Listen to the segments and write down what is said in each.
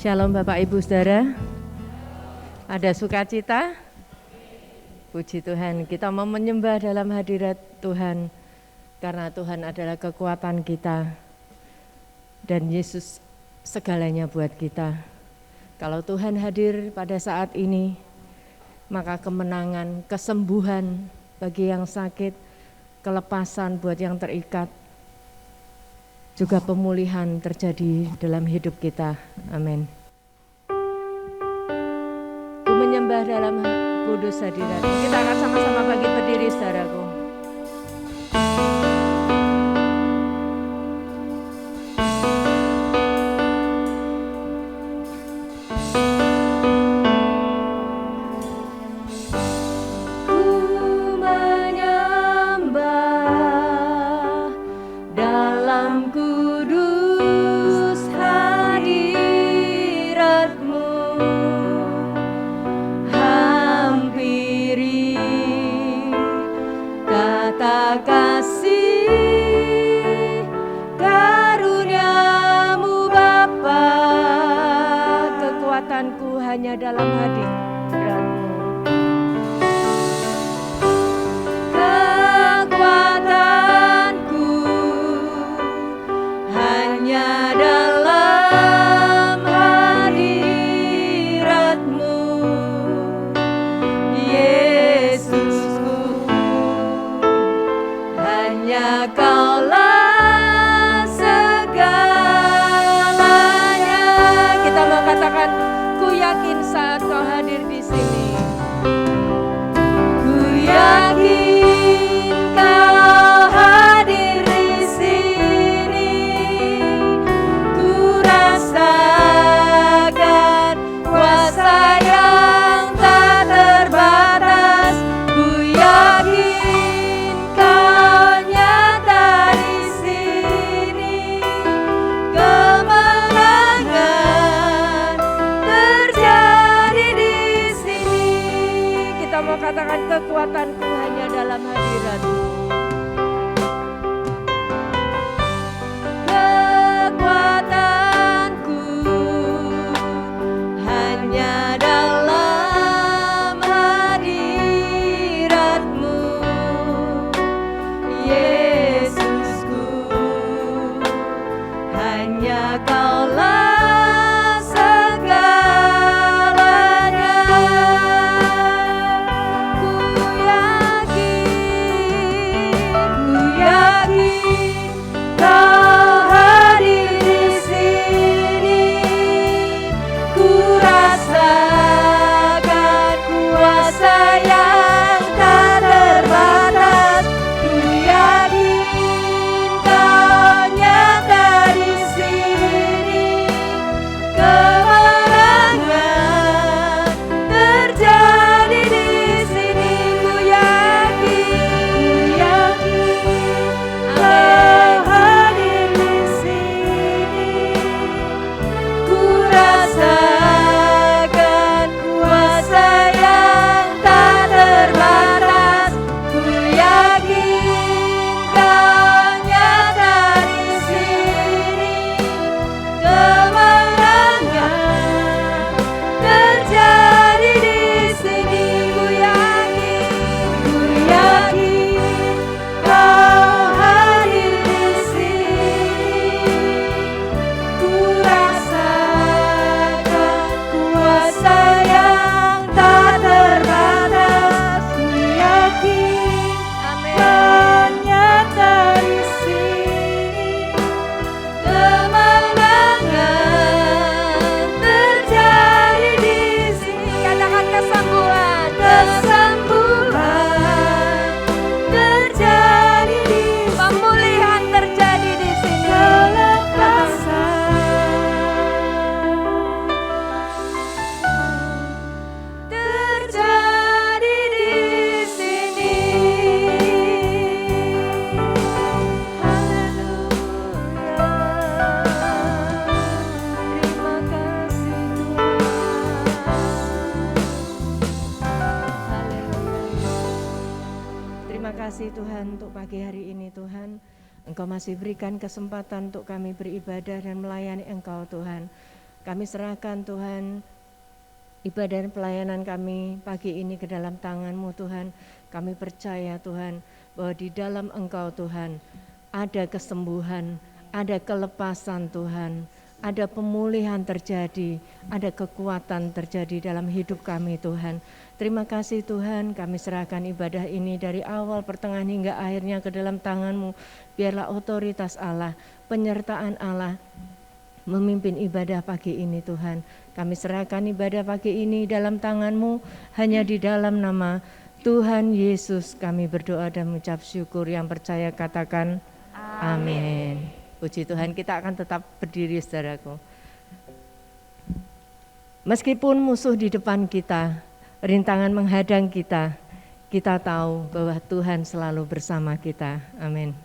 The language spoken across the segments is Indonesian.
Shalom Bapak Ibu Saudara. Ada sukacita? Puji Tuhan, kita mau menyembah dalam hadirat Tuhan karena Tuhan adalah kekuatan kita dan Yesus segalanya buat kita. Kalau Tuhan hadir pada saat ini, maka kemenangan, kesembuhan bagi yang sakit, kelepasan buat yang terikat, juga pemulihan terjadi dalam hidup kita. Amin. Ku menyembah dalam kudus hadirat. Kita akan sama-sama bangkit berdiri, saudaraku. Hanya dalam hadirat-Mu. Kekuatanku hanya dalam hadirat-Mu, Yesusku, hanya Kaulah segalanya. Kita mau katakan, yakin saat Kau hadir di sini. Ku yakin Kau hadir di sini. Ku rasakan kuasa yang tak terbatas. Ku yakin Kau nyata di sini. Mau katakan, kekuatanku hanya dalam hadirat-Mu. Kekuatanku hanya dalam hadirat-Mu, Yesusku, hanya Kaulah Tuhan, untuk pagi hari ini Tuhan, Engkau masih berikan kesempatan untuk kami beribadah dan melayani Engkau Tuhan. Kami serahkan Tuhan ibadah dan pelayanan kami pagi ini ke dalam tangan-Mu Tuhan. Kami percaya Tuhan bahwa di dalam Engkau Tuhan ada kesembuhan, ada kelepasan Tuhan, ada pemulihan terjadi, ada kekuatan terjadi dalam hidup kami Tuhan. Terima kasih Tuhan, kami serahkan ibadah ini dari awal, pertengahan hingga akhirnya ke dalam tangan-Mu. Biarlah otoritas Allah, penyertaan Allah memimpin ibadah pagi ini Tuhan. Kami serahkan ibadah pagi ini dalam tangan-Mu, hanya di dalam nama Tuhan Yesus kami berdoa dan mengucap syukur. Yang percaya katakan amin. Puji Tuhan, kita akan tetap berdiri saudaraku. Meskipun musuh di depan kita, rintangan menghadang kita, kita tahu bahwa Tuhan selalu bersama kita. Amin.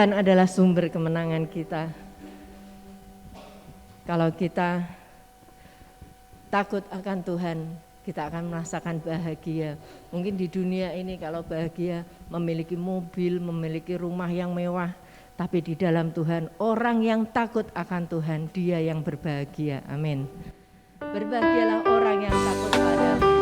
Tuhan adalah sumber kemenangan kita. Kalau kita takut akan Tuhan, kita akan merasakan bahagia. Mungkin di dunia ini kalau bahagia memiliki mobil, memiliki rumah yang mewah, tapi di dalam Tuhan, orang yang takut akan Tuhan, dia yang berbahagia. Amin. Berbahagialah orang yang takut padamu.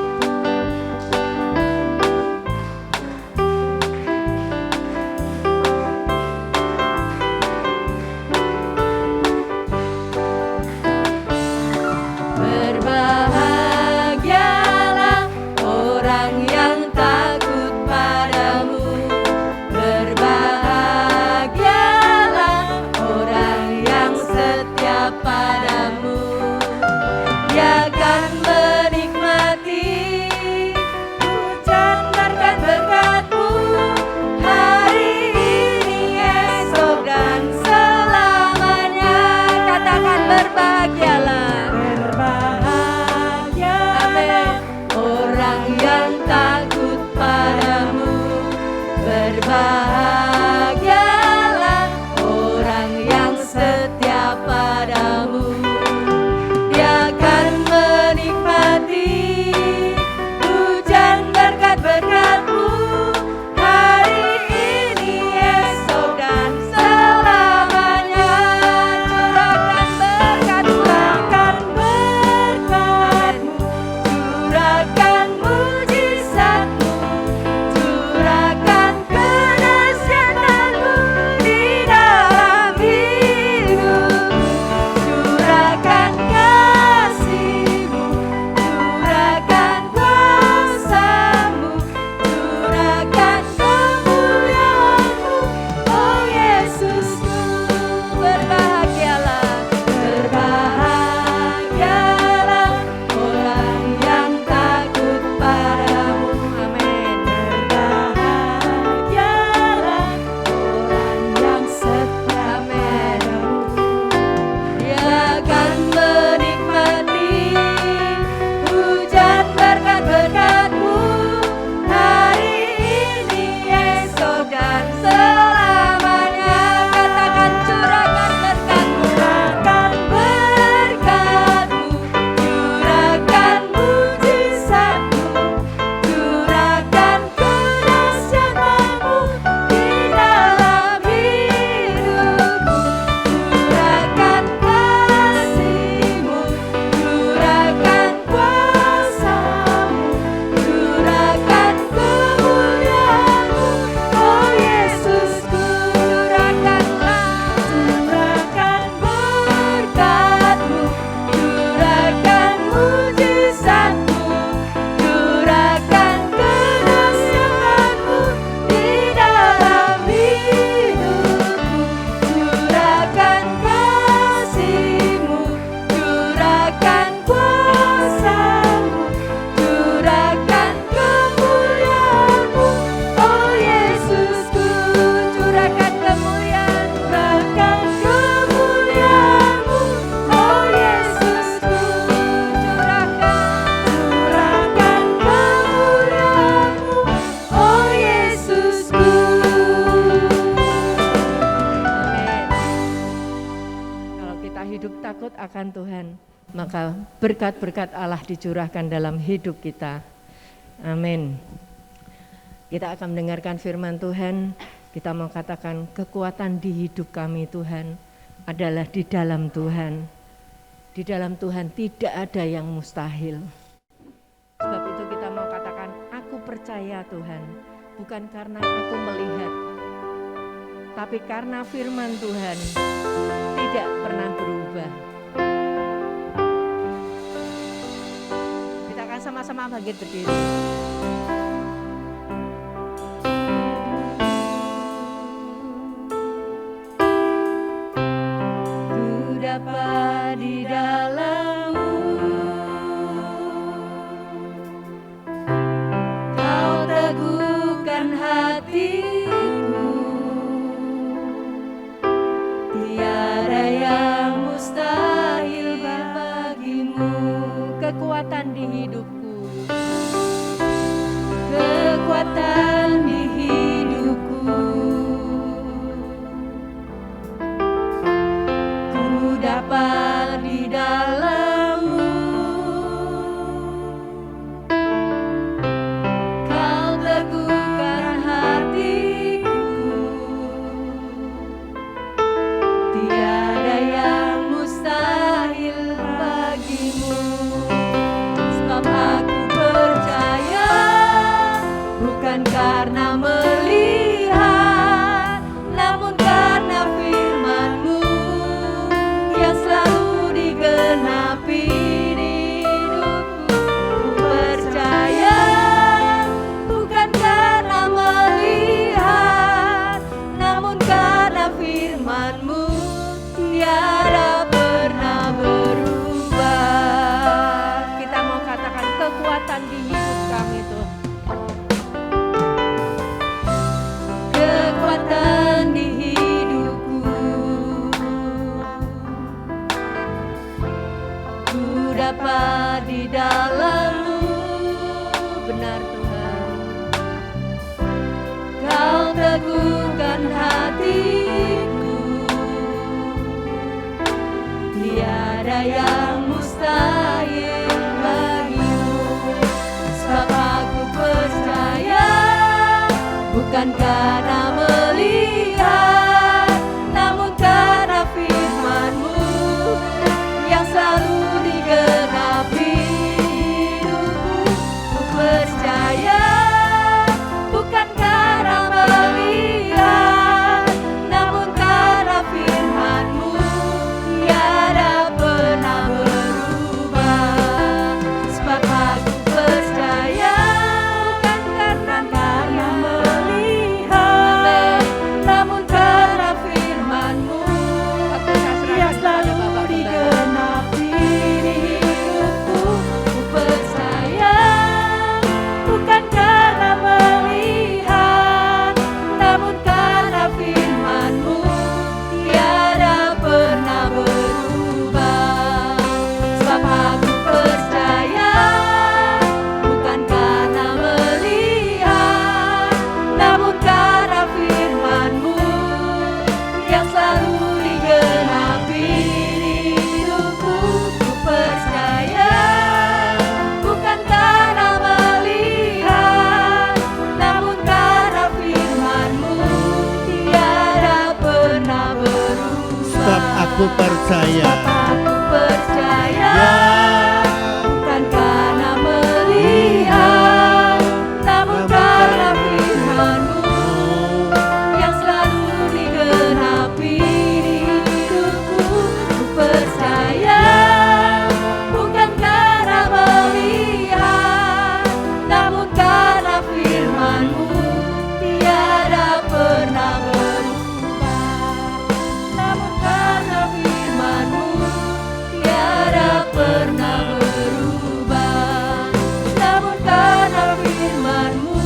akan Tuhan, maka berkat-berkat Allah dicurahkan dalam hidup kita. Amin. Kita akan mendengarkan firman Tuhan, kita mau katakan kekuatan di hidup kami Tuhan adalah di dalam Tuhan. Di dalam Tuhan tidak ada yang mustahil. Sebab itu kita mau katakan, aku percaya Tuhan, bukan karena aku melihat, tapi karena firman Tuhan tidak pernah berubah. Kita akan sama-sama bangkit berdiri. Ku dapat di dalam-Mu, Kau teguhkan hatiku, tiada yang mustahil bagimu. Kekuatan di hidupku, kekuatan di hidupku, ku dapat di dalam-Mu, Kau teguhkan hatiku, tiada yang mustahil bagimu. Sebab aku percaya, bukan karena melihat, namun karena firman-Mu yang selalu digenapi di hidupku. Ku percaya, benar Tuhan. Kau teguhkan hatiku, tiada yang mustahil bagimu. Sebab aku percaya, bukan karena melihat, namun karena firman-Mu yang selalu digenapi hidupku. Ku percaya, bukan karena melihat, namun karena firman-Mu tiada pernah berubah. Sebab aku percaya, bukan karena melihat, namun karena firman-Mu yang selalu digenapi hidupku. Ku percaya, bukan karena melihat, namun karena firman-Mu tiada pernah berubah. Sebab aku percaya, bukan karena melihat, namun karena firman-Mu yang selalu digenapi hidupku. Ku percaya, bukan karena melihat, namun karena firman-Mu tiada pernah berubah. Sebab aku percaya, Aku percaya, ya, bukan karena melihat, namun karena firman-Mu yang selalu digenapi hidupku. Ku percaya, bukan karena melihat, namun karena firman-Mu tiada pernah berubah. Namun karena firman-Mu tiada pernah berubah. Namun karena firman-Mu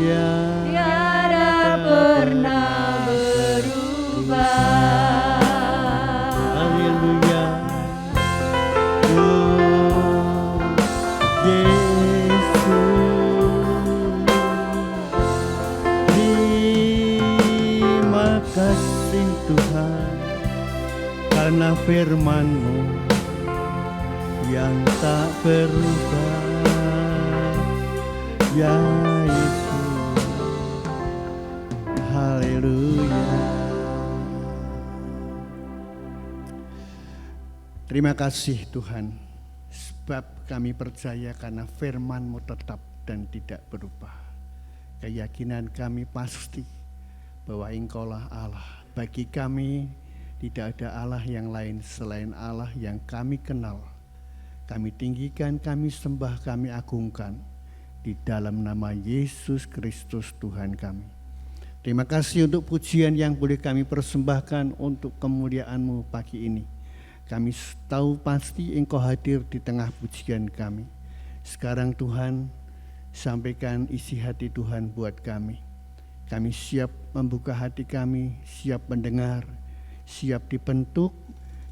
ya, tiada pernah berubah. haleluya. Oh, Yesus, terima kasih Tuhan, karena firman-Mu yang tak berubah. Ya Yesus, haleluya. Terima kasih Tuhan, sebab kami percaya karena firman-Mu tetap dan tidak berubah. Keyakinan kami pasti bahwa Engkaulah Allah. Bagi kami tidak ada Allah yang lain selain Allah yang kami kenal. Kami tinggikan, kami sembah, kami agungkan di dalam nama Yesus Kristus Tuhan kami. Terima kasih untuk pujian yang boleh kami persembahkan untuk kemuliaan-Mu pagi ini. Kami tahu pasti Engkau hadir di tengah pujian kami. Sekarang Tuhan, sampaikan isi hati Tuhan buat kami. Kami siap membuka hati kami, siap mendengar, siap dibentuk,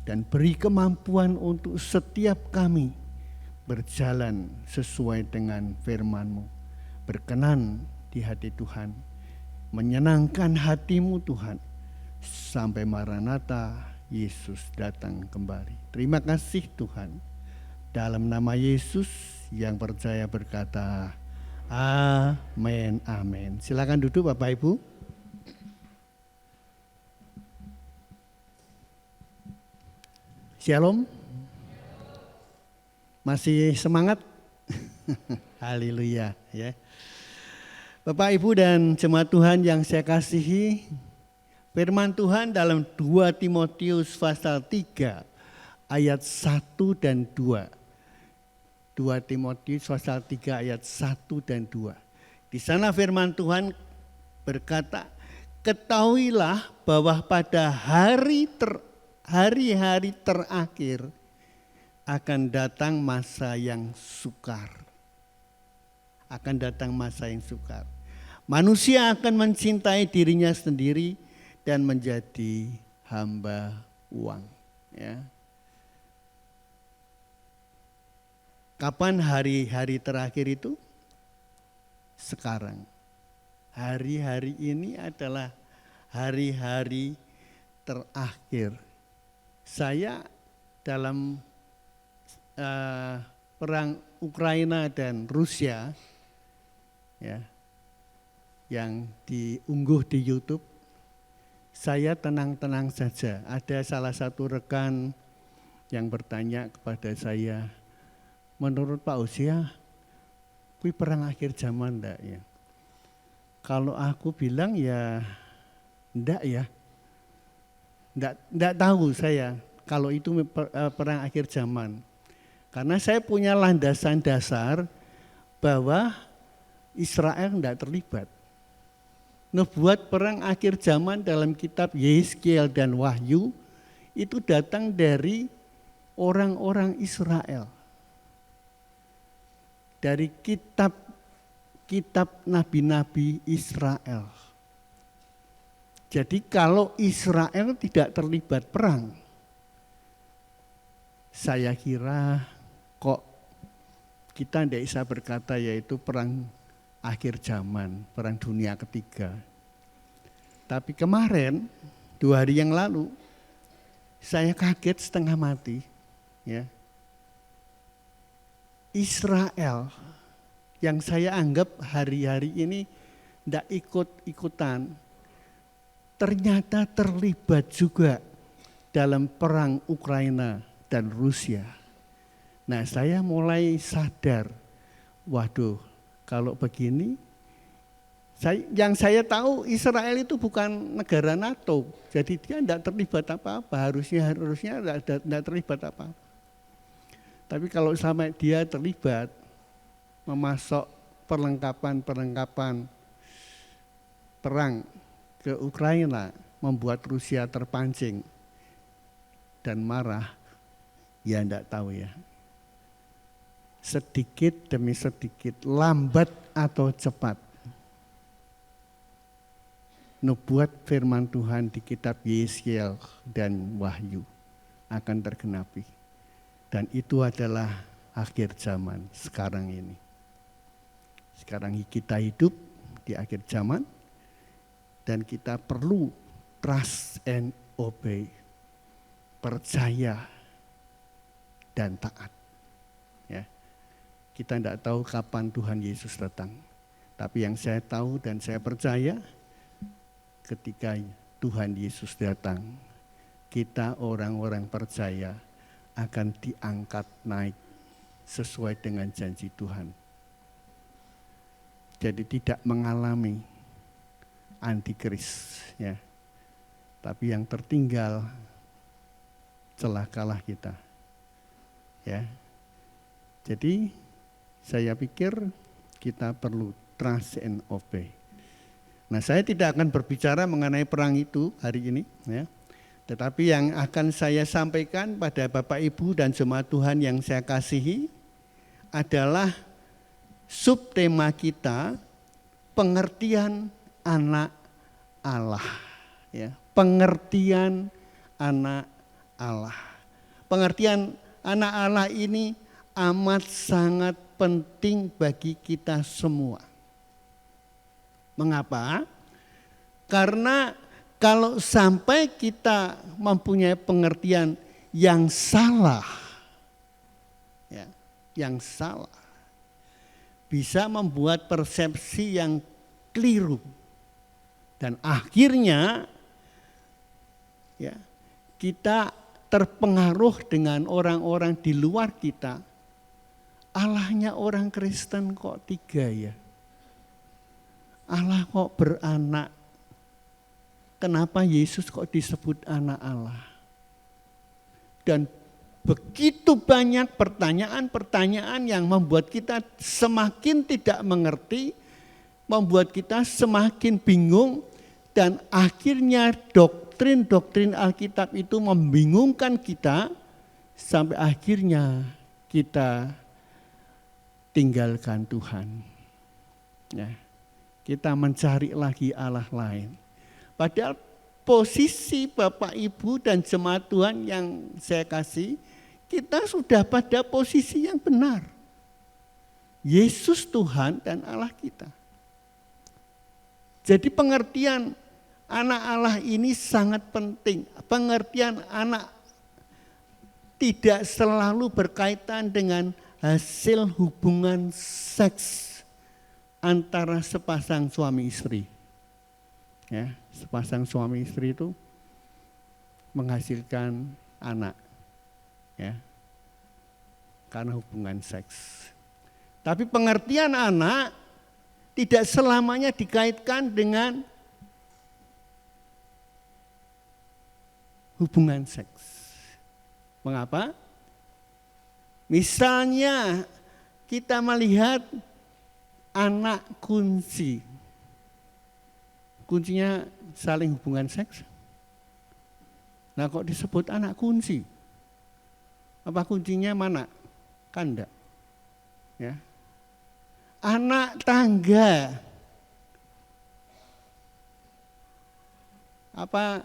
dan beri kemampuan untuk setiap kami berjalan sesuai dengan firman-Mu. Berkenan di hati Tuhan, menyenangkan hati-Mu Tuhan, sampai Maranatha Yesus datang kembali. Terima kasih Tuhan. Dalam nama Yesus yang percaya berkata, amin, amin. Silakan duduk Bapak Ibu. Shalom. Masih semangat? Haleluya ya. Bapak Ibu dan jemaat Tuhan yang saya kasihi, firman Tuhan dalam 2 Timotius pasal 3 ayat 1 dan 2. 2 Timotius pasal 3 ayat 1 dan 2. Di sana firman Tuhan berkata, ketahuilah bahwa pada hari-hari terakhir akan datang masa yang sukar. Akan datang masa yang sukar. Manusia akan mencintai dirinya sendiri dan menjadi hamba uang. Ya. Kapan hari-hari terakhir itu? Sekarang. Hari-hari ini adalah hari-hari terakhir. Saya dalam perang Ukraina dan Rusia, ya, yang diunggah di YouTube, saya tenang-tenang saja. Ada salah satu rekan yang bertanya kepada saya, menurut Pak Hosea, kui perang akhir zaman enggak ya? Kalau aku bilang ya enggak ya. Enggak tahu saya kalau itu perang akhir zaman. Karena saya punya landasan dasar bahwa Israel enggak terlibat. Nubuat perang akhir zaman dalam kitab Yehezkiel dan Wahyu itu datang dari orang-orang Israel. Dari kitab nabi-nabi Israel. Jadi kalau Israel tidak terlibat perang, saya kira kok kita tidak bisa berkata yaitu perang akhir zaman, perang dunia ketiga. Tapi kemarin, 2 hari yang lalu, saya kaget setengah mati. Ya. Israel yang saya anggap hari-hari ini tidak ikut-ikutan, ternyata terlibat juga dalam perang Ukraina dan Rusia. Nah, saya mulai sadar, waduh, kalau begini, yang saya tahu Israel itu bukan negara NATO, jadi dia tidak terlibat apa-apa, harusnya tidak terlibat apa-apa. Tapi kalau sampai dia terlibat, memasok perlengkapan perang ke Ukraina, membuat Rusia terpancing dan marah, ya tidak tahu ya. Sedikit demi sedikit, lambat atau cepat, nubuat firman Tuhan di kitab Yehezkiel dan Wahyu akan tergenapi. Dan itu adalah akhir zaman sekarang ini. Sekarang kita hidup di akhir zaman dan kita perlu trust and obey, percaya dan taat. Ya. Kita tidak tahu kapan Tuhan Yesus datang. Tapi yang saya tahu dan saya percaya, ketika Tuhan Yesus datang, kita orang-orang percaya akan diangkat naik sesuai dengan janji Tuhan. Jadi tidak mengalami antikris, ya. Tapi yang tertinggal celakalah kita. Ya. Jadi saya pikir kita perlu trust and obey. Nah, saya tidak akan berbicara mengenai perang itu hari ini, ya. Tetapi yang akan saya sampaikan pada Bapak Ibu dan jemaat Tuhan yang saya kasihi adalah subtema kita, pengertian anak Allah. Ya, pengertian anak Allah. Pengertian anak Allah ini amat sangat penting bagi kita semua. Mengapa? Karena kalau sampai kita mempunyai pengertian yang salah, ya, yang salah, bisa membuat persepsi yang keliru. Dan akhirnya ya, kita terpengaruh dengan orang-orang di luar kita. Allahnya orang Kristen kok 3 ya? Allah kok beranak? Kenapa Yesus kok disebut anak Allah? Dan begitu banyak pertanyaan-pertanyaan yang membuat kita semakin tidak mengerti, membuat kita semakin bingung, dan akhirnya doktrin-doktrin Alkitab itu membingungkan kita, sampai akhirnya kita tinggalkan Tuhan. Ya, kita mencari lagi Allah lain. Padahal posisi Bapak Ibu dan jemaat Tuhan yang saya kasih, kita sudah pada posisi yang benar. Yesus Tuhan dan Allah kita. Jadi pengertian anak Allah ini sangat penting. Pengertian anak tidak selalu berkaitan dengan hasil hubungan seks antara sepasang suami istri. Ya, sepasang suami istri itu menghasilkan anak, ya, karena hubungan seks. Tapi pengertian anak tidak selamanya dikaitkan dengan hubungan seks. Mengapa? Misalnya kita melihat anak kunci. Kuncinya saling hubungan seks. Nah kok disebut anak kunci? Apa kuncinya mana? Kan enggak. Ya. Anak tangga. Apa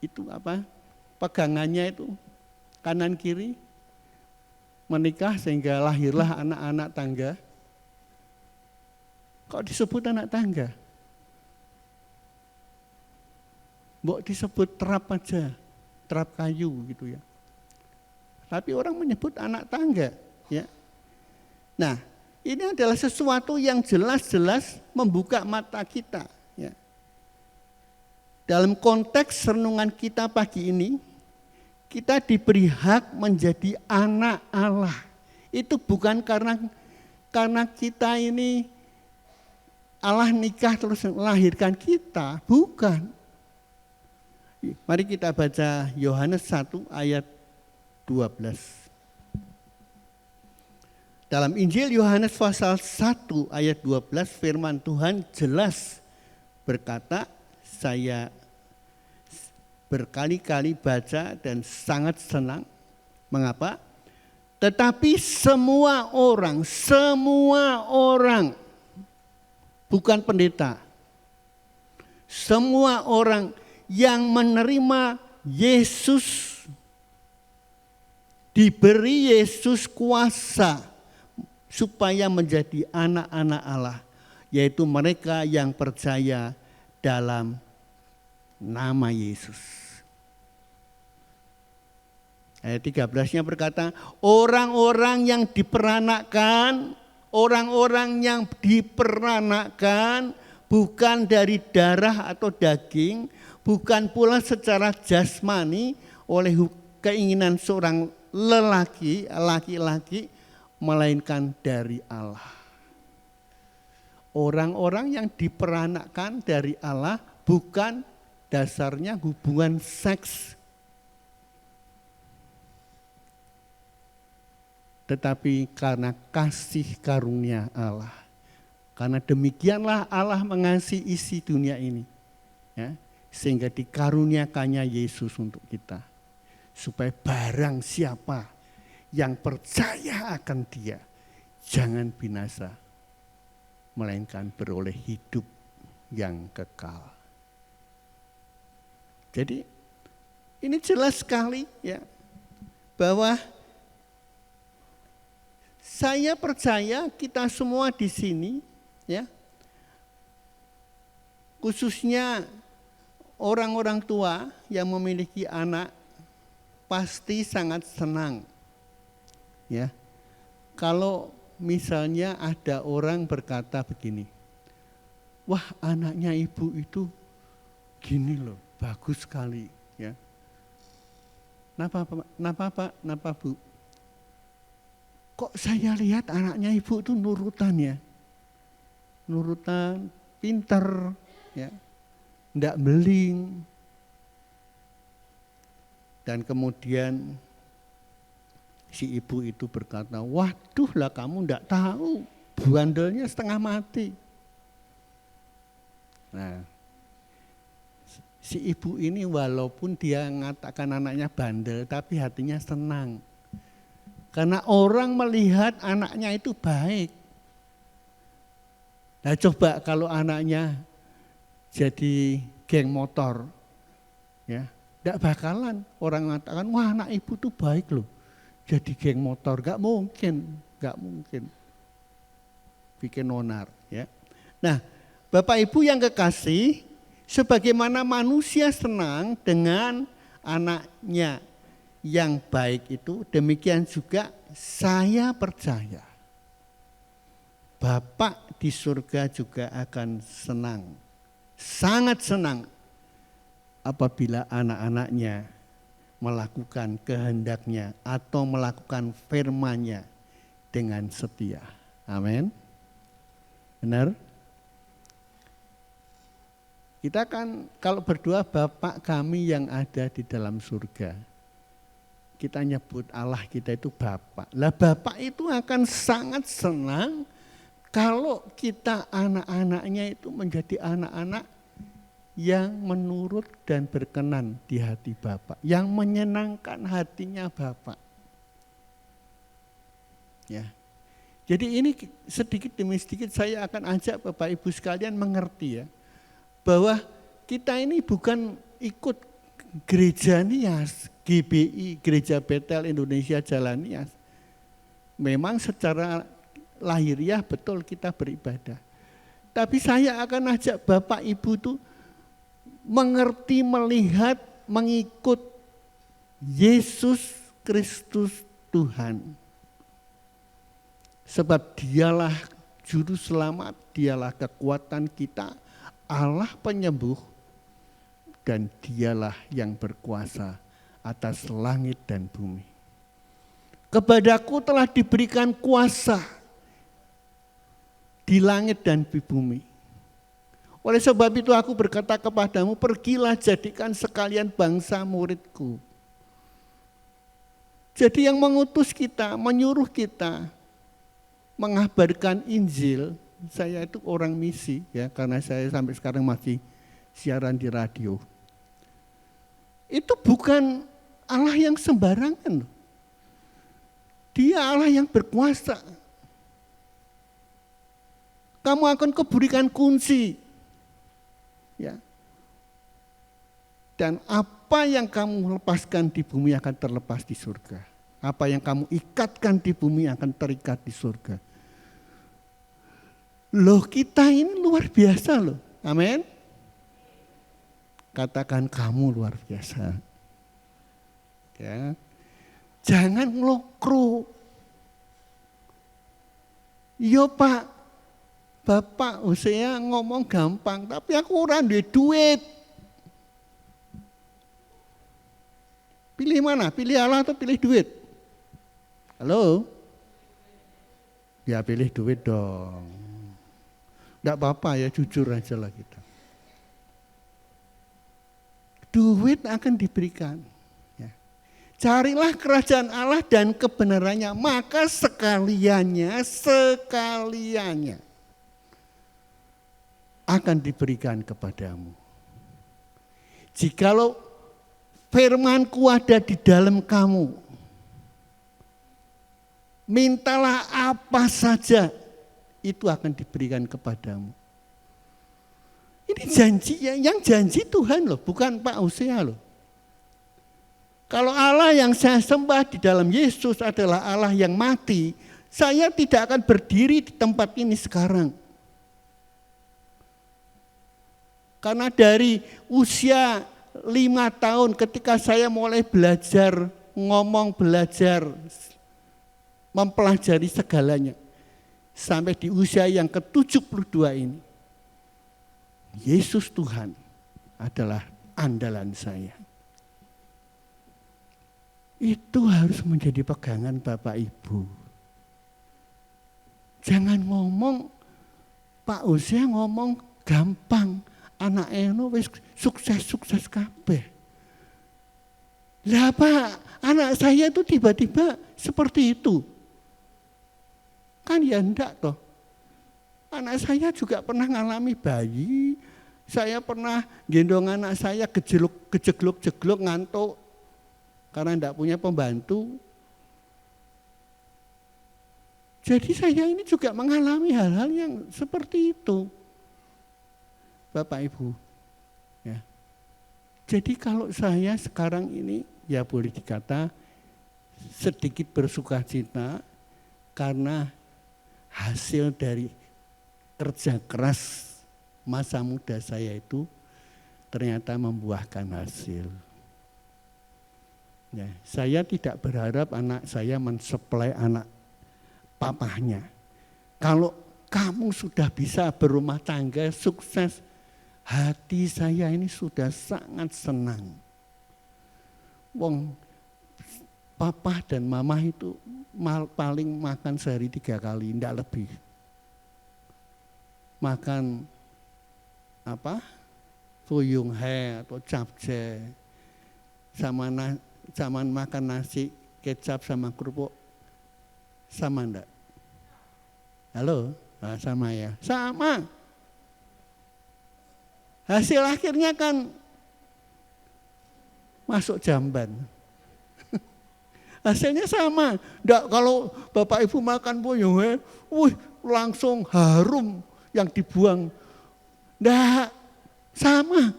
itu apa? Pegangannya itu kanan kiri menikah sehingga lahirlah anak-anak tangga. Kok disebut anak tangga? Mbok disebut terap aja, terap kayu gitu ya. Tapi orang menyebut anak tangga, ya. Nah, ini adalah sesuatu yang jelas-jelas membuka mata kita, ya. Dalam konteks renungan kita pagi ini, kita diberi hak menjadi anak Allah. Itu bukan karena kita ini Allah nikah terus melahirkan kita, bukan. Mari kita baca Yohanes 1 ayat 12. Dalam Injil Yohanes pasal 1 ayat 12 firman Tuhan jelas berkata, saya berkali-kali baca dan sangat senang. Mengapa? Tetapi semua orang, bukan pendeta, semua orang yang menerima Yesus, diberi Yesus kuasa supaya menjadi anak-anak Allah, yaitu mereka yang percaya dalam nama Yesus. Ayat 13-nya berkata, orang-orang yang diperanakkan bukan dari darah atau daging, bukan pula secara jasmani oleh keinginan seorang laki-laki, melainkan dari Allah. Orang-orang yang diperanakkan dari Allah bukan dasarnya hubungan seks, tetapi karena kasih karunia Allah. Karena demikianlah Allah mengasihi isi dunia ini, ya, sehingga dikaruniakannya Yesus untuk kita, supaya barang siapa yang percaya akan Dia jangan binasa, melainkan beroleh hidup yang kekal. Jadi ini jelas sekali, ya, bahwa saya percaya kita semua di sini, ya, khususnya orang-orang tua yang memiliki anak pasti sangat senang, ya, kalau misalnya ada orang berkata begini, wah anaknya ibu itu gini loh, bagus sekali, ya. Napa Bu? Kok saya lihat anaknya ibu itu nurutan, ya, nurutan, pinter, ya, ndak beling. Dan kemudian si ibu itu berkata, waduh lah kamu ndak tahu, bandelnya setengah mati. Nah, si ibu ini walaupun dia mengatakan anaknya bandel, tapi hatinya senang. Karena orang melihat anaknya itu baik. Nah coba kalau anaknya jadi geng motor, ya, tidak bakalan orang mengatakan, wah anak ibu tuh baik loh. jadi geng motor, nggak mungkin. Bikin onar, ya. Nah, Bapak Ibu yang kekasih, sebagaimana manusia senang dengan anaknya yang baik itu, demikian juga saya percaya Bapak di surga juga akan senang, sangat senang apabila anak-anaknya melakukan kehendaknya atau melakukan firman-Nya dengan setia. Amin. Benar? Kita kan kalau berdoa Bapa kami yang ada di dalam surga, kita nyebut Allah kita itu Bapa. Lah Bapa itu akan sangat senang kalau kita anak-anaknya itu menjadi anak-anak yang menurut dan berkenan di hati Bapa, yang menyenangkan hatinya Bapa. Ya. Jadi ini sedikit demi sedikit saya akan ajak Bapak Ibu sekalian mengerti ya, bahwa kita ini bukan ikut gereja Nias, GBI, Gereja Betel Indonesia Jalan Nias. Memang secara lahiriah betul kita beribadah. Tapi saya akan ajak Bapak Ibu tuh mengerti, melihat, mengikut Yesus Kristus Tuhan. Sebab dialah juru selamat, dialah kekuatan kita, Allah penyembuh, dan dialah yang berkuasa atas langit dan bumi. Kepadaku telah diberikan kuasa di langit dan di bumi. Oleh sebab itu aku berkata kepadamu, pergilah jadikan sekalian bangsa muridku. Jadi yang mengutus kita, menyuruh kita mengabarkan Injil, saya itu orang misi ya, karena saya sampai sekarang masih siaran di radio. Itu bukan Allah yang sembarangan. Dia Allah yang berkuasa. Kamu akan kuberikan kunci. Ya. Dan apa yang kamu lepaskan di bumi akan terlepas di surga. Apa yang kamu ikatkan di bumi akan terikat di surga. Loh, kita ini luar biasa loh. Amin. Katakan kamu luar biasa. Ya. Jangan ngelokro. Yo Pak, Bapak Hosea ngomong gampang, tapi aku ora duwe duit. Pilih mana? Pilih Allah atau pilih duit? Halo? Ya pilih duit dong. Enggak apa-apa ya, jujur aja lah kita. Duit akan diberikan. Ya. Carilah kerajaan Allah dan kebenarannya, maka sekaliannya akan diberikan kepadamu. Jikalau firman-Ku ada di dalam kamu, mintalah apa saja, itu akan diberikan kepadamu. Ini janji, yang janji Tuhan loh, bukan Pak Hosea loh. Kalau Allah yang saya sembah di dalam Yesus adalah Allah yang mati, saya tidak akan berdiri di tempat ini sekarang. Karena dari usia 5 tahun ketika saya mulai belajar ngomong, belajar mempelajari segalanya, sampai di usia yang ke-72 ini, Yesus Tuhan adalah andalan saya. Itu harus menjadi pegangan Bapak Ibu. Jangan ngomong, Pak Hosea ngomong gampang, anak eno wis sukses kabeh. Lah Pak, anak saya itu tiba-tiba seperti itu. Kan ya enggak toh. Anak saya juga pernah ngalami bayi, saya pernah gendong anak saya kejegluk ngantuk karena enggak punya pembantu. Jadi saya ini juga mengalami hal-hal yang seperti itu. Bapak Ibu. Ya. Jadi kalau saya sekarang ini ya boleh dikata sedikit bersukacita karena hasil dari kerja keras masa muda saya itu ternyata membuahkan hasil. Ya, saya tidak berharap anak saya mensuplai anak papahnya. Kalau kamu sudah bisa berumah tangga, sukses, hati saya ini sudah sangat senang. Wong papa dan mama itu paling makan sehari 3 kali, tidak lebih. Makan apa? Fuyung he atau capce, sama makan nasi kecap sama kerupuk, sama enggak? Halo? Nah, sama ya? Sama. Hasil akhirnya kan masuk jamban. Hasilnya sama. Enggak, kalau Bapak Ibu makan puyuh, langsung harum yang dibuang. Enggak, sama.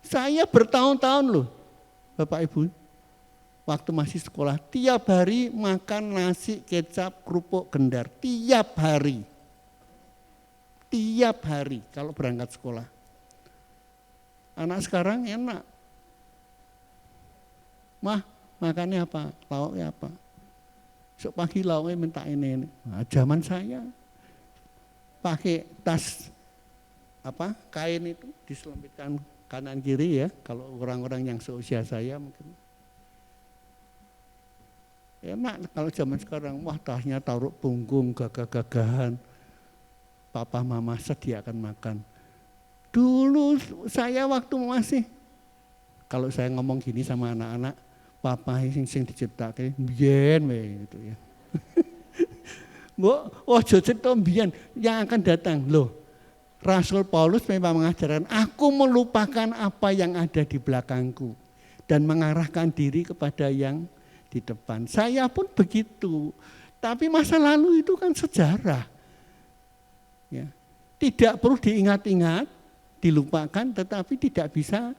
Saya bertahun-tahun loh, Bapak Ibu, waktu masih sekolah, tiap hari makan nasi kecap kerupuk gendar, tiap hari. Tiap hari kalau berangkat sekolah. Anak sekarang enak. Mah, makannya apa? Lauknya apa? Besok pagi lauknya minta ini. Nah, zaman saya pakai tas kain itu diselempitkan kanan kiri ya, kalau orang-orang yang seusia saya mungkin. Enak kalau zaman sekarang, wah tasnya taruh punggung, gagah-gagahan. Papa mama sediakan makan. Dulu saya waktu masih, kalau saya ngomong gini sama anak-anak, papa sing diciptakan mbiyen gitu ya. Mbok ojo cerita mbiyen yang akan datang. Loh, Rasul Paulus memang mengajarkan, aku melupakan apa yang ada di belakangku dan mengarahkan diri kepada yang di depan. Saya pun begitu. Tapi masa lalu itu kan sejarah. Ya. Tidak perlu diingat-ingat, dilupakan, tetapi tidak bisa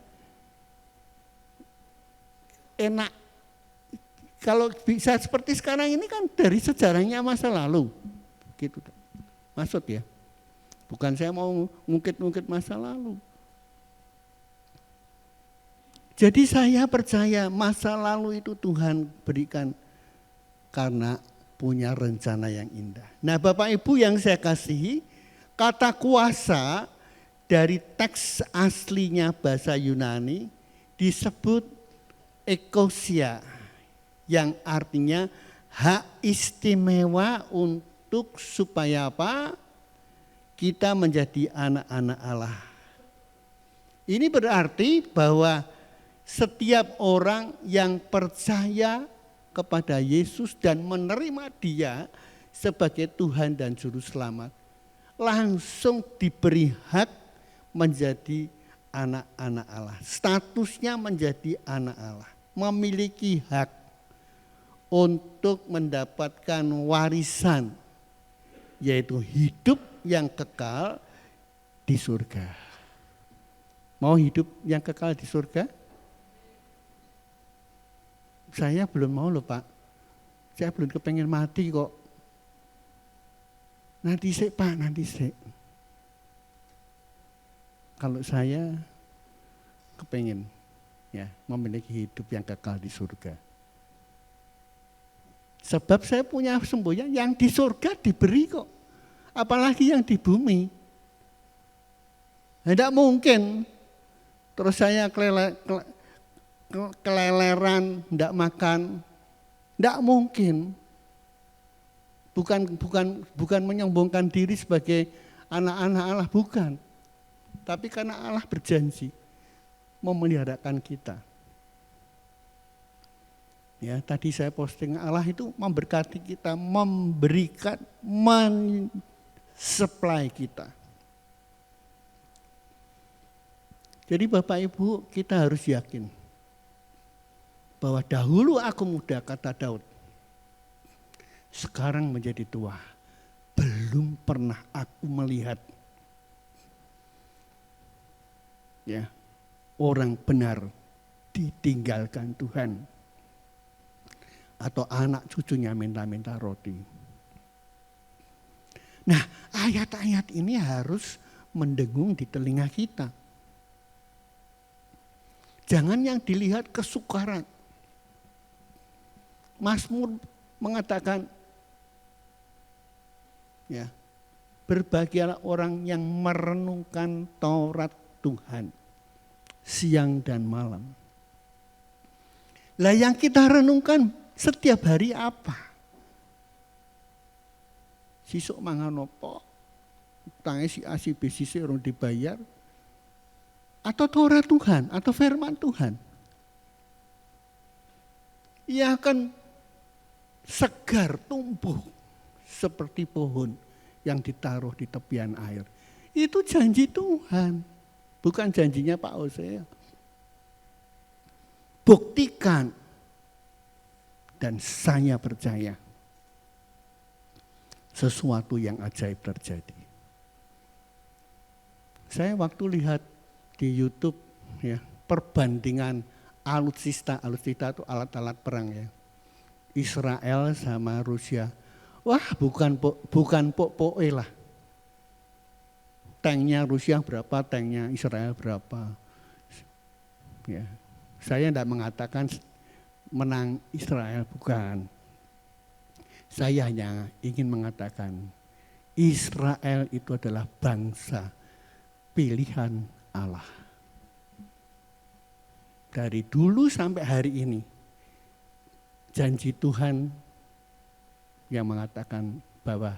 enak. Kalau bisa seperti sekarang ini kan dari sejarahnya masa lalu. Gitu. Maksud ya. Bukan saya mau ngungkit-ngungkit masa lalu. Jadi saya percaya masa lalu itu Tuhan berikan karena punya rencana yang indah. Nah Bapak Ibu yang saya kasihi, kata kuasa dari teks aslinya bahasa Yunani disebut ekosia, yang artinya hak istimewa untuk supaya apa? Kita menjadi anak-anak Allah. Ini berarti bahwa setiap orang yang percaya kepada Yesus dan menerima Dia sebagai Tuhan dan Juru Selamat, langsung diberi hak menjadi anak-anak Allah. Statusnya menjadi anak Allah, memiliki hak untuk mendapatkan warisan, yaitu hidup yang kekal di surga. Mau hidup yang kekal di surga? Saya belum mau loh Pak. Saya belum kepengen mati kok. Nanti sih Pak, nanti sih. Kalau saya kepengen ya memiliki hidup yang kekal di surga. Sebab saya punya semboyan yang di surga diberi kok. Apalagi yang di bumi. Tidak mungkin. Terus saya keleleran, tidak makan. Tidak mungkin. Bukan menyombongkan diri sebagai anak-anak Allah, bukan. Tapi karena Allah berjanji memeliharakan kita. Ya, tadi saya posting Allah itu memberkati kita, memberikan, supply kita. Jadi Bapak Ibu, kita harus yakin bahwa dahulu aku muda, kata Daud, sekarang menjadi tua, belum pernah aku melihat ya orang benar ditinggalkan Tuhan. atau anak cucunya minta-minta roti. Nah, ayat-ayat ini harus mendengung di telinga kita. Jangan yang dilihat kesukaran. Mazmur mengatakan, ya, berbahagialah orang yang merenungkan Taurat Tuhan siang dan malam. Lah yang kita renungkan setiap hari apa? Sisuk mangan apa? Utangnya si A si B si C orang dibayar. Atau Taurat Tuhan, atau firman Tuhan. Ia akan segar tumbuh seperti pohon yang ditaruh di tepian air. Itu janji Tuhan, bukan janjinya Pak Hosea. Buktikan, dan saya percaya sesuatu yang ajaib terjadi. Saya waktu lihat di YouTube ya, perbandingan alutsista itu alat-alat perang ya. Israel sama Rusia. Wah, bukan poe lah. Tanknya Rusia berapa, tanknya Israel berapa. Ya. Saya tidak mengatakan menang Israel, bukan. Saya hanya ingin mengatakan Israel itu adalah bangsa pilihan Allah. Dari dulu sampai hari ini, janji Tuhan yang mengatakan bahwa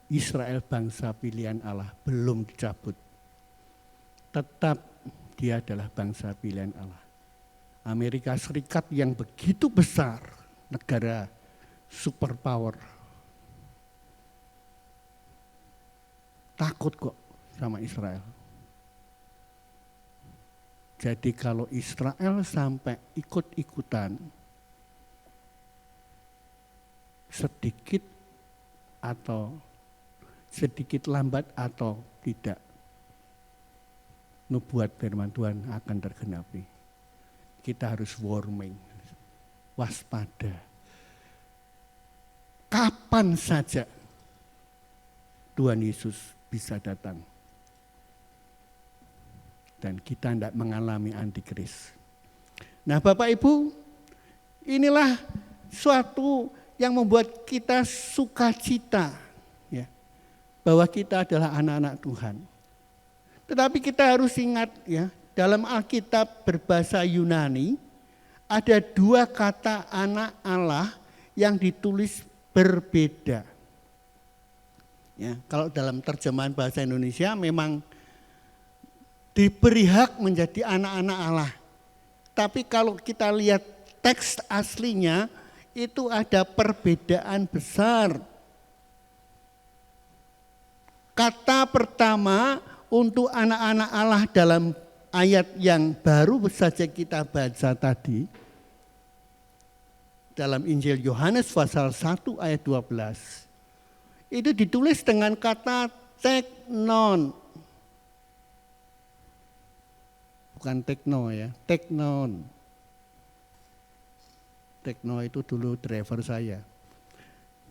Israel bangsa pilihan Allah belum dicabut. Tetap dia adalah bangsa pilihan Allah. Amerika Serikat yang begitu besar, negara superpower, takut kok sama Israel. Jadi kalau Israel sampai ikut-ikutan, sedikit lambat atau tidak, nubuat firman Tuhan akan tergenapi. Kita harus warming, waspada. Kapan saja Tuhan Yesus bisa datang. Dan kita tidak mengalami antikris. Nah Bapak Ibu, inilah suatu yang membuat kita sukacita. Ya, bahwa kita adalah anak-anak Tuhan. Tetapi kita harus ingat ya, dalam Alkitab berbahasa Yunani, ada dua kata anak Allah yang ditulis berbeda. Ya, kalau dalam terjemahan bahasa Indonesia memang diberi hak menjadi anak-anak Allah. Tapi kalau kita lihat teks aslinya, itu ada perbedaan besar. Kata pertama untuk anak-anak Allah dalam ayat yang baru saja kita baca tadi, dalam Injil Yohanes pasal 1 ayat 12, itu ditulis dengan kata teknon. Bukan tekno ya, teknon. Tekno itu dulu driver saya.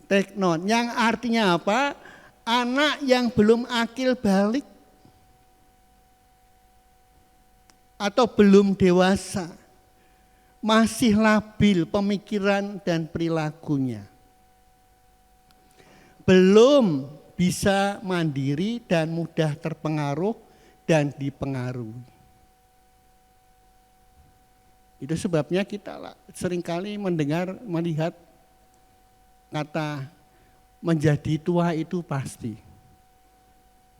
Teknon yang artinya apa? Anak yang belum akil balik atau belum dewasa, masih labil pemikiran dan perilakunya, belum bisa mandiri dan mudah terpengaruh dan dipengaruhi. Itu sebabnya kita seringkali melihat kata menjadi tua itu pasti,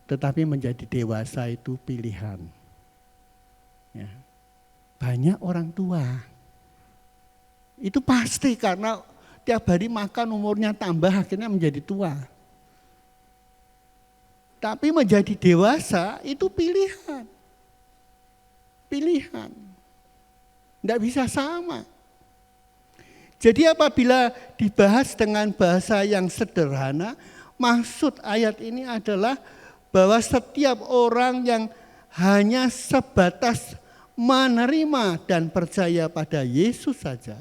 tetapi menjadi dewasa itu pilihan. Ya. Banyak orang tua itu pasti karena tiap hari makan umurnya tambah akhirnya menjadi tua. Tapi menjadi dewasa itu pilihan. Pilihan. Tidak bisa sama. Jadi apabila dibahas dengan bahasa yang sederhana, maksud ayat ini adalah bahwa setiap orang yang hanya sebatas menerima dan percaya pada Yesus saja,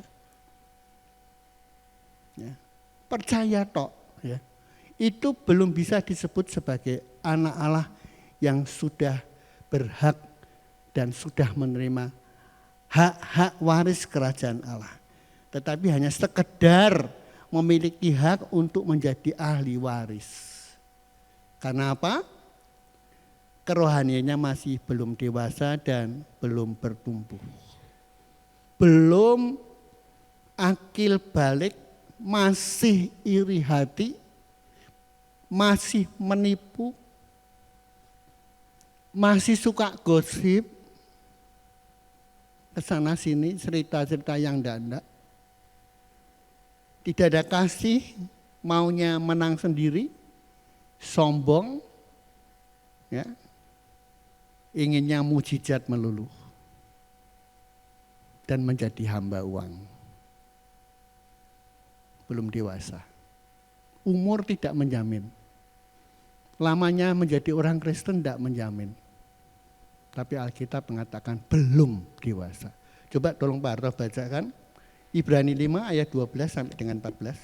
Ya. Percaya tok, ya. Itu belum bisa disebut sebagai anak Allah yang sudah berhak dan sudah menerima hak-hak waris kerajaan Allah. Tetapi hanya sekedar memiliki hak untuk menjadi ahli waris. Karena apa? Kerohaniannya masih belum dewasa dan belum bertumbuh. Belum akil balik, masih iri hati, masih menipu, masih suka gosip, kesana sini cerita-cerita yang enggak. Tidak ada kasih, maunya menang sendiri, sombong, ya, inginnya mujizat melulu, dan menjadi hamba uang. Belum dewasa. Umur tidak menjamin. Lamanya menjadi orang Kristen tidak menjamin. Tapi Alkitab mengatakan belum dewasa. Coba tolong Pak Arto bacakan. Ibrani 5 ayat 12 sampai dengan 14.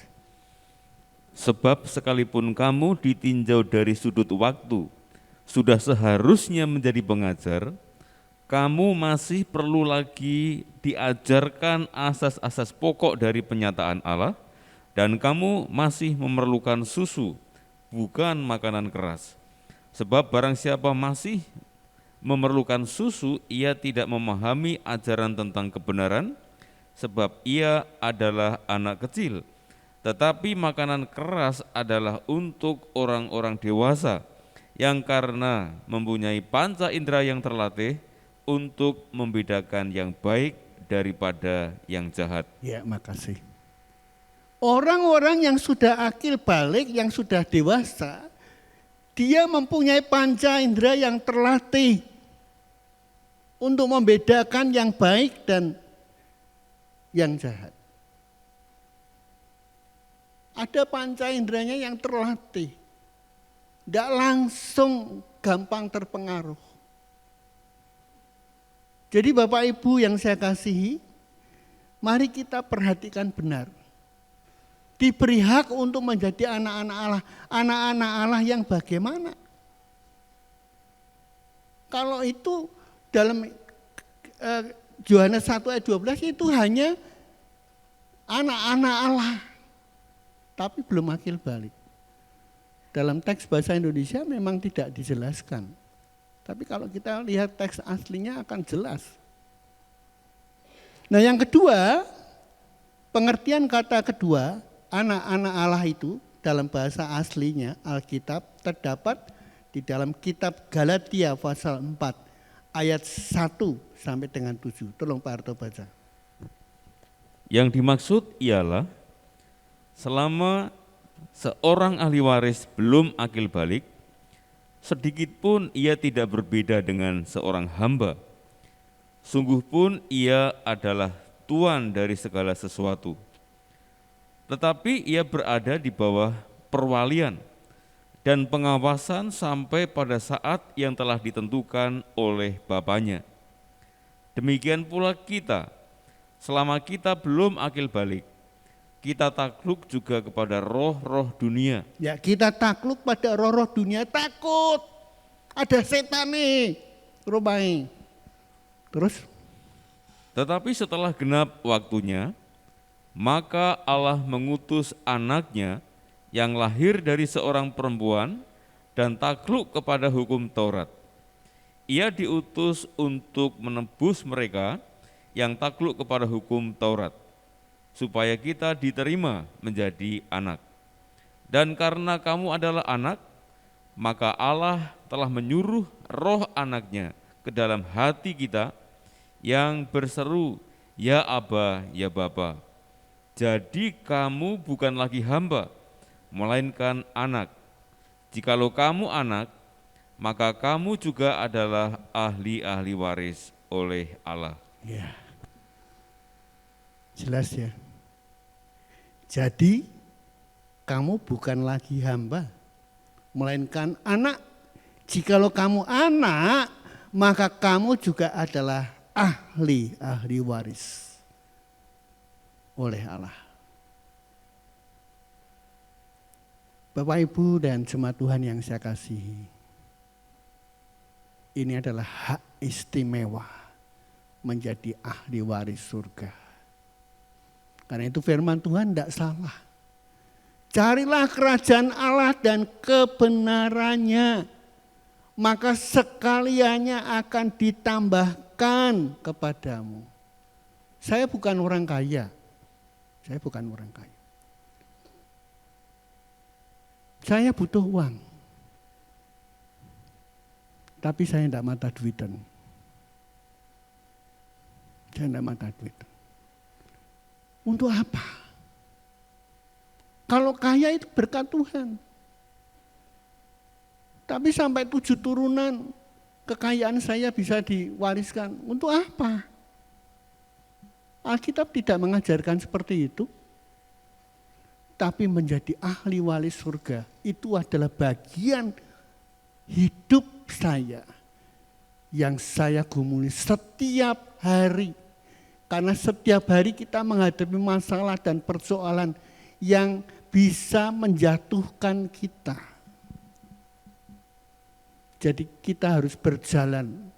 Sebab sekalipun kamu ditinjau dari sudut waktu, sudah seharusnya menjadi pengajar, kamu masih perlu lagi diajarkan asas-asas pokok dari penyataan Allah, dan kamu masih memerlukan susu, bukan makanan keras. Sebab barang siapa masih memerlukan susu, ia tidak memahami ajaran tentang kebenaran, sebab ia adalah anak kecil. Tetapi makanan keras adalah untuk orang-orang dewasa, yang karena mempunyai panca indera yang terlatih untuk membedakan yang baik daripada yang jahat. Ya, makasih. Orang-orang yang sudah akil balik, yang sudah dewasa, dia mempunyai panca indera yang terlatih untuk membedakan yang baik dan yang jahat. Ada panca inderanya yang terlatih, tidak langsung gampang terpengaruh. Jadi Bapak Ibu yang saya kasihi, mari kita perhatikan benar. Diberi hak untuk menjadi anak-anak Allah. Anak-anak Allah yang bagaimana? Kalau itu dalam Yohanes 1 ayat 12 itu hanya anak-anak Allah. Tapi belum akil balik. Dalam teks bahasa Indonesia memang tidak dijelaskan. Tapi kalau kita lihat teks aslinya akan jelas. Nah yang kedua, pengertian kata kedua, anak-anak Allah itu dalam bahasa aslinya Alkitab terdapat di dalam kitab Galatia pasal 4 ayat 1 sampai dengan 7. Tolong Pak Arto baca. Yang dimaksud ialah selama seorang ahli waris belum akil balik, sedikit pun ia tidak berbeda dengan seorang hamba. Sungguh pun ia adalah tuan dari segala sesuatu. Tetapi ia berada di bawah perwalian dan pengawasan sampai pada saat yang telah ditentukan oleh Bapaknya. Demikian pula kita, selama kita belum akil balik, kita takluk juga kepada roh-roh dunia. Ya, kita takluk pada roh-roh dunia, takut. Ada setan nih, rumahnya. Terus? Tetapi setelah genap waktunya, maka Allah mengutus anaknya yang lahir dari seorang perempuan dan takluk kepada hukum Taurat. Ia diutus untuk menebus mereka yang takluk kepada hukum Taurat, supaya kita diterima menjadi anak. Dan karena kamu adalah anak, maka Allah telah menyuruh roh anaknya ke dalam hati kita yang berseru, ya Aba, ya Bapa. Jadi kamu bukan lagi hamba, melainkan anak. Jikalau kamu anak, maka kamu juga adalah ahli-ahli waris oleh Allah. Ya. Jelas ya. Jadi kamu bukan lagi hamba, melainkan anak. Jikalau kamu anak, maka kamu juga adalah ahli waris oleh Allah. Bapak Ibu dan jemaat Tuhan yang saya kasihi, ini adalah hak istimewa menjadi ahli waris surga. Karena itu firman Tuhan tidak salah. Carilah kerajaan Allah dan kebenarannya, maka sekaliannya akan ditambahkan kepadamu. Saya bukan orang kaya. Saya bukan orang kaya. Saya butuh uang. Tapi saya tidak mata duitan. Saya tidak mata duitan. Untuk apa? Kalau kaya itu berkat Tuhan. Tapi sampai 7 turunan kekayaan saya bisa diwariskan. Untuk apa? Alkitab tidak mengajarkan seperti itu. Tapi menjadi ahli waris surga itu adalah bagian hidup saya yang saya gumuli setiap hari. Karena setiap hari kita menghadapi masalah dan persoalan yang bisa menjatuhkan kita. Jadi kita harus berjalan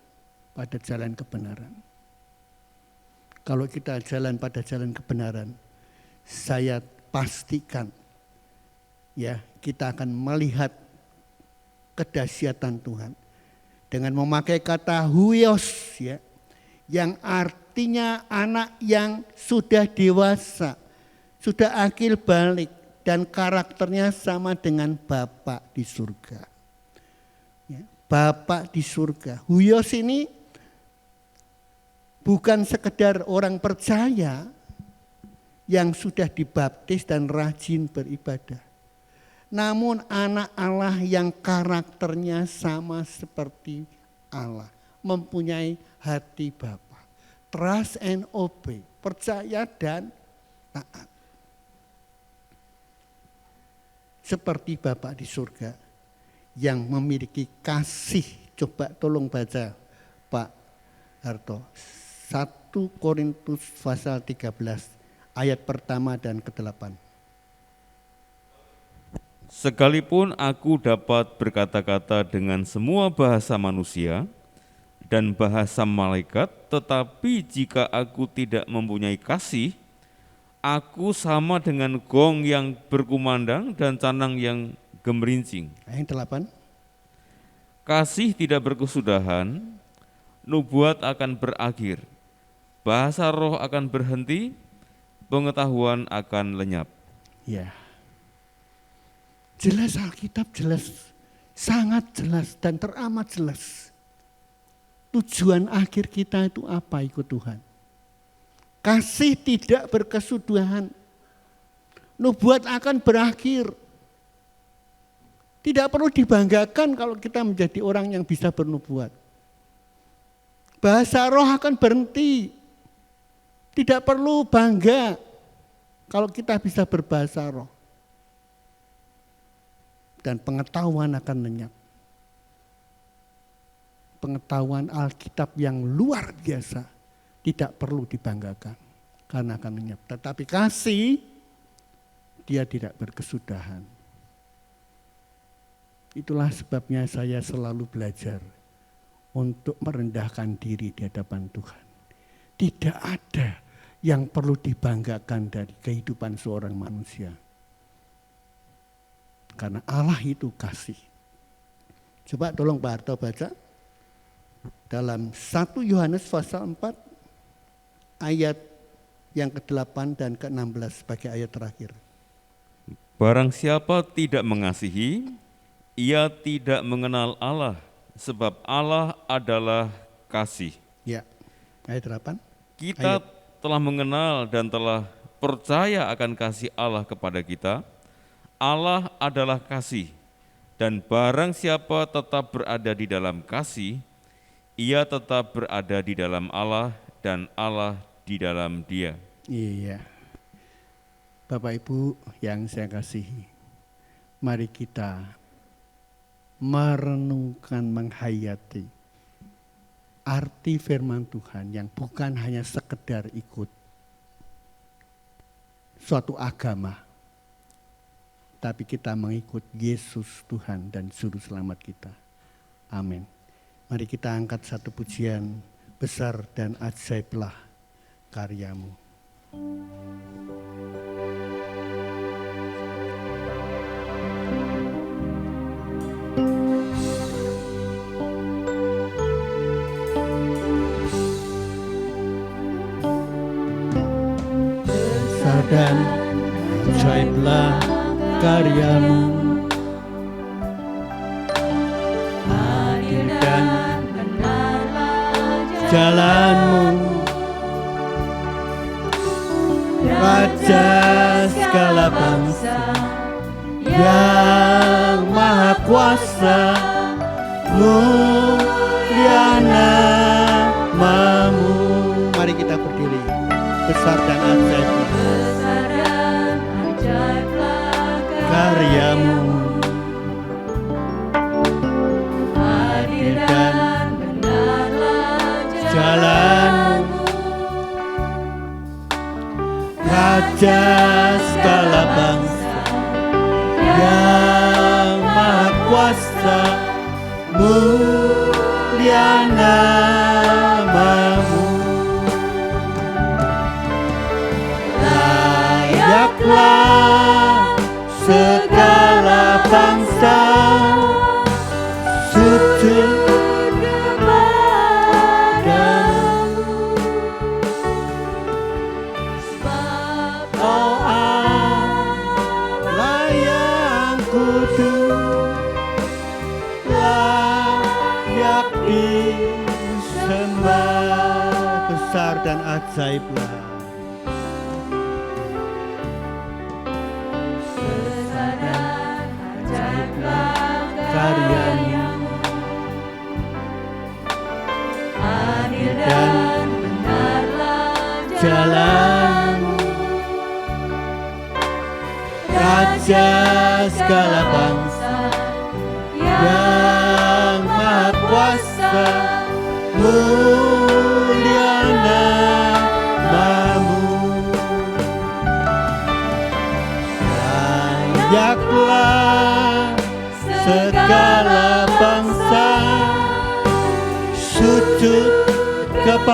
pada jalan kebenaran. Kalau kita jalan pada jalan kebenaran, saya pastikan ya kita akan melihat kedahsyatan Tuhan dengan memakai kata huios ya, yang artinya anak yang sudah dewasa, sudah akil balik dan karakternya sama dengan Bapa di surga. Ya, Bapa di surga. Huios ini bukan sekedar orang percaya yang sudah dibaptis dan rajin beribadah. Namun anak Allah yang karakternya sama seperti Allah. Mempunyai hati Bapa. Trust and obey. Percaya dan taat. Seperti Bapa di surga yang memiliki kasih. Coba tolong baca Pak Harto. 1 Korintus pasal 13. Ayat pertama dan ke-8. Sekalipun aku dapat berkata-kata dengan semua bahasa manusia dan bahasa malaikat, tetapi jika aku tidak mempunyai kasih, aku sama dengan gong yang berkumandang dan canang yang gemerincing. Ayat 8. Kasih tidak berkesudahan, nubuat akan berakhir, bahasa roh akan berhenti, pengetahuan akan lenyap. Ya. Jelas Alkitab jelas, sangat jelas dan teramat jelas. Tujuan akhir kita itu apa ikut Tuhan? Kasih tidak berkesudahan. Nubuat akan berakhir. Tidak perlu dibanggakan kalau kita menjadi orang yang bisa bernubuat. Bahasa roh akan berhenti. Tidak perlu bangga kalau kita bisa berbahasa roh. Dan pengetahuan akan lenyap. Pengetahuan Alkitab yang luar biasa tidak perlu dibanggakan karena akan lenyap. Tetapi kasih dia tidak berkesudahan. Itulah sebabnya saya selalu belajar untuk merendahkan diri di hadapan Tuhan. Tidak ada yang perlu dibanggakan dari kehidupan seorang manusia. Karena Allah itu kasih. Coba tolong Pak Harto baca. Dalam 1 Yohanes pasal 4 ayat yang ke-8 dan ke-16 sebagai ayat terakhir. Barang siapa tidak mengasihi, ia tidak mengenal Allah, sebab Allah adalah kasih. Ya, ayat 8. Kita telah mengenal dan telah percaya akan kasih Allah kepada kita. Allah adalah kasih, dan barang siapa tetap berada di dalam kasih, ia tetap berada di dalam Allah dan Allah di dalam dia. Iya. Bapak Ibu yang saya kasihi, mari kita merenungkan, menghayati arti firman Tuhan yang bukan hanya sekedar ikut suatu agama, tapi kita mengikut Yesus Tuhan dan Juru Selamat kita. Amin. Mari kita angkat satu pujian, besar dan ajaiblah karyamu. Besar dan ajaiblah karyamu, adil dan benarlah jalanmu, Raja segala bangsa yang maha kuasa, mulia namamu. Mari kita berdiri, besar dan ajaiblah karyamu, adil dan benarlah jalanmu, Raja segala bangsa yang maha kuasa, mulia namamu. Layaklah segala bangsa sujud kepadamu, sebab Kau Allah yang kudus, layak disembah. Besar dan ajaiblah karyamu, adil dan benarlah jalanmu, Raja segala bangsa yang maha kuasa, mulia namamu. Layaklah segala bangsa sujud kepadamu,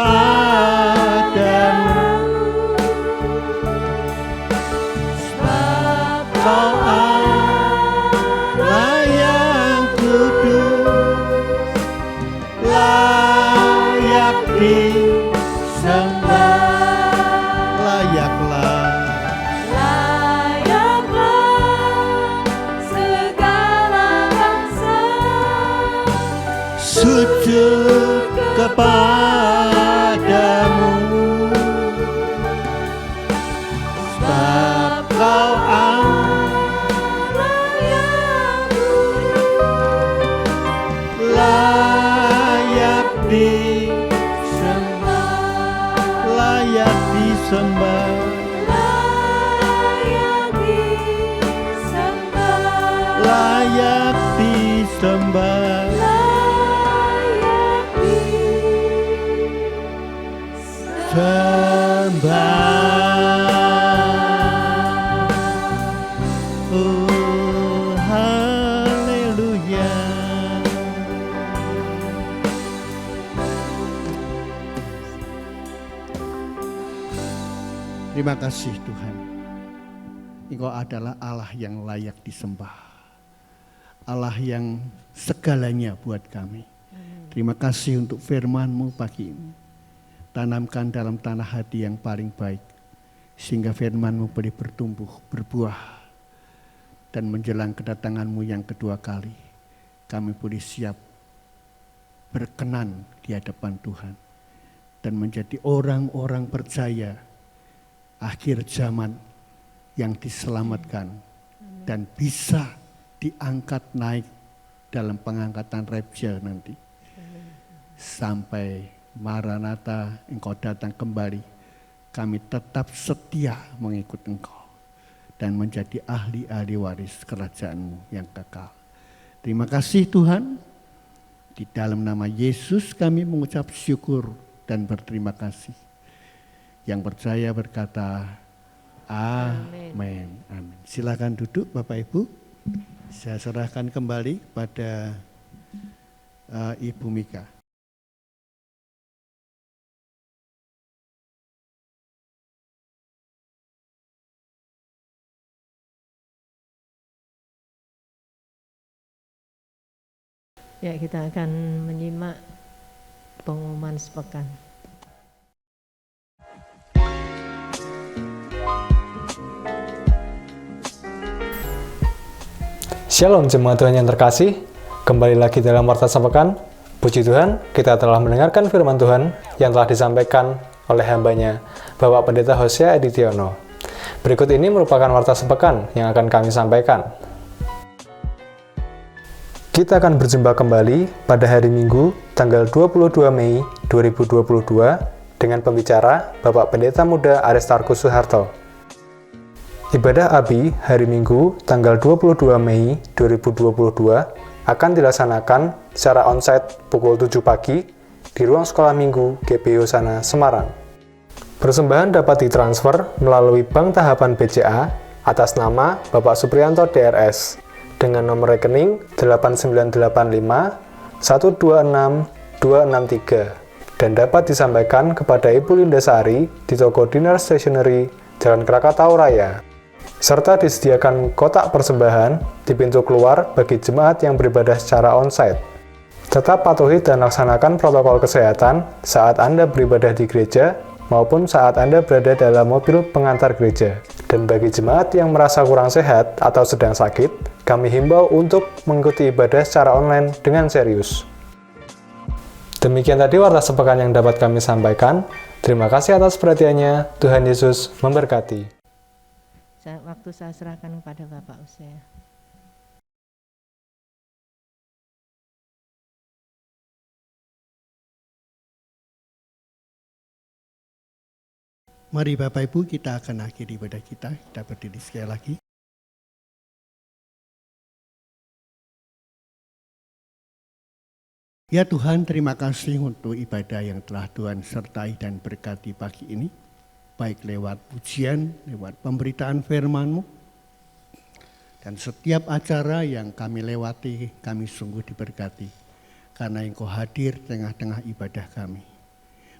sebab Kau Allah yang kudus, layak disembah. Layaklah sujud kepadamu, sebab Kau Allah yang layak disembah, layak disembah, layak disembah. Oh, haleluya. Terima kasih Tuhan. Engkau adalah Allah yang layak disembah. Allah yang segalanya buat kami. Terima kasih untuk firman-Mu pagi ini. Tanamkan dalam tanah hati yang paling baik, sehingga firman-Mu boleh bertumbuh, berbuah, dan menjelang kedatangan-Mu yang kedua kali, kami boleh siap berkenan di hadapan Tuhan, dan menjadi orang-orang percaya akhir zaman yang diselamatkan, dan bisa diangkat naik dalam pengangkatan rapture nanti. Sampai Maranatha, Engkau datang kembali, kami tetap setia mengikut Engkau dan menjadi ahli-ahli waris kerajaan-Mu yang kekal. Terima kasih Tuhan, di dalam nama Yesus kami mengucap syukur dan berterima kasih. Yang percaya berkata, Amin. Amin. Silakan duduk Bapak Ibu. Saya serahkan kembali pada Ibu Mika. Ya, kita akan menyimak pengumuman sepekan. Shalom jemaat Tuhan yang terkasih, kembali lagi dalam Warta Sepekan. Puji Tuhan, kita telah mendengarkan firman Tuhan yang telah disampaikan oleh hambanya, Bapak Pendeta Hosea Adityono. Berikut ini merupakan Warta Sepekan yang akan kami sampaikan. Kita akan berjumpa kembali pada hari Minggu, tanggal 22 Mei 2022, dengan pembicara Bapak Pendeta Muda Aristarkus Suharto. Ibadah Abi hari Minggu, tanggal 22 Mei 2022, akan dilaksanakan secara onsite pukul 7 pagi di ruang sekolah minggu GP Hosana Semarang. Persembahan dapat ditransfer melalui Bank Tahapan BCA atas nama Bapak Supriyanto DRS dengan nomor rekening 8985 126 263 dan dapat disampaikan kepada Ibu Lindasari di toko Dinar Stationery Jalan Krakatau Raya. Serta disediakan kotak persembahan di pintu keluar bagi jemaat yang beribadah secara onsite. Tetap patuhi dan laksanakan protokol kesehatan saat Anda beribadah di gereja maupun saat Anda berada dalam mobil pengantar gereja. Dan bagi jemaat yang merasa kurang sehat atau sedang sakit, kami himbau untuk mengikuti ibadah secara online dengan serius. Demikian tadi Warta Sepekan yang dapat kami sampaikan. Terima kasih atas perhatiannya. Tuhan Yesus memberkati. Waktu saya serahkan kepada Bapak Hosea. Mari Bapak Ibu, kita akan akhiri ibadah kita. Kita berdiri sekali lagi. Ya Tuhan, terima kasih untuk ibadah yang telah Tuhan sertai dan berkati pagi ini. Baik lewat pujian, lewat pemberitaan firman-Mu. Dan setiap acara yang kami lewati, kami sungguh diberkati. Karena Engkau hadir tengah-tengah ibadah kami.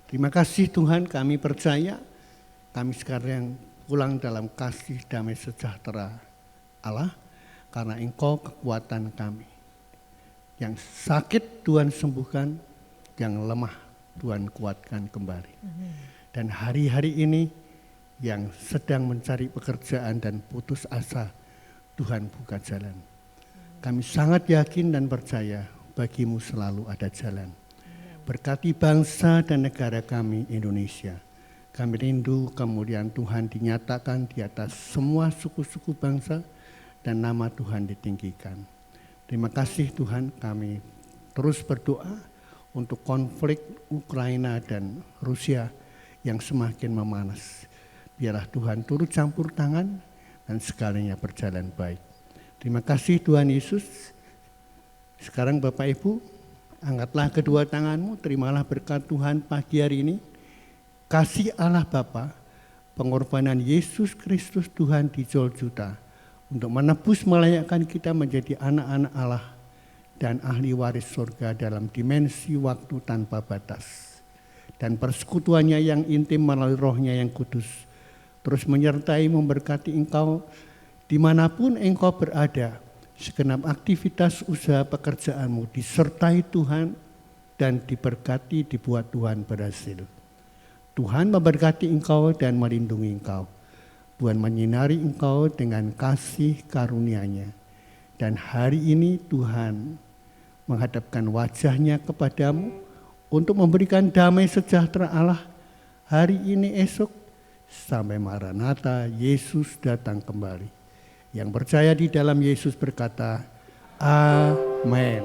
Terima kasih Tuhan, kami percaya kami sekarang pulang dalam kasih damai sejahtera Allah, karena Engkau kekuatan kami. Yang sakit Tuhan sembuhkan, yang lemah Tuhan kuatkan kembali. Dan hari-hari ini yang sedang mencari pekerjaan dan putus asa, Tuhan buka jalan. Kami sangat yakin dan percaya bagimu selalu ada jalan. Berkati bangsa dan negara kami Indonesia. Kami rindu kemuliaan Tuhan dinyatakan di atas semua suku-suku bangsa dan nama Tuhan ditinggikan. Terima kasih Tuhan, kami terus berdoa untuk konflik Ukraina dan Rusia yang semakin memanas. Biarlah Tuhan turut campur tangan dan segalanya berjalan baik. Terima kasih Tuhan Yesus. Sekarang Bapak Ibu, angkatlah kedua tanganmu, terimalah berkat Tuhan pagi hari ini. Kasih Allah Bapa, pengorbanan Yesus Kristus Tuhan di Golgota untuk menebus melayakkan kita menjadi anak-anak Allah dan ahli waris surga dalam dimensi waktu tanpa batas. Dan persekutuannya yang intim melalui rohnya yang kudus terus menyertai memberkati engkau dimanapun engkau berada. Segenap aktivitas usaha pekerjaanmu disertai Tuhan dan diberkati, dibuat Tuhan berhasil. Tuhan memberkati engkau dan melindungi engkau. Tuhan menyinari engkau dengan kasih karunia-Nya. Dan hari ini Tuhan menghadapkan wajah-Nya kepadamu untuk memberikan damai sejahtera Allah hari ini esok sampai Maranatha Yesus datang kembali. Yang percaya di dalam Yesus berkata, Amin.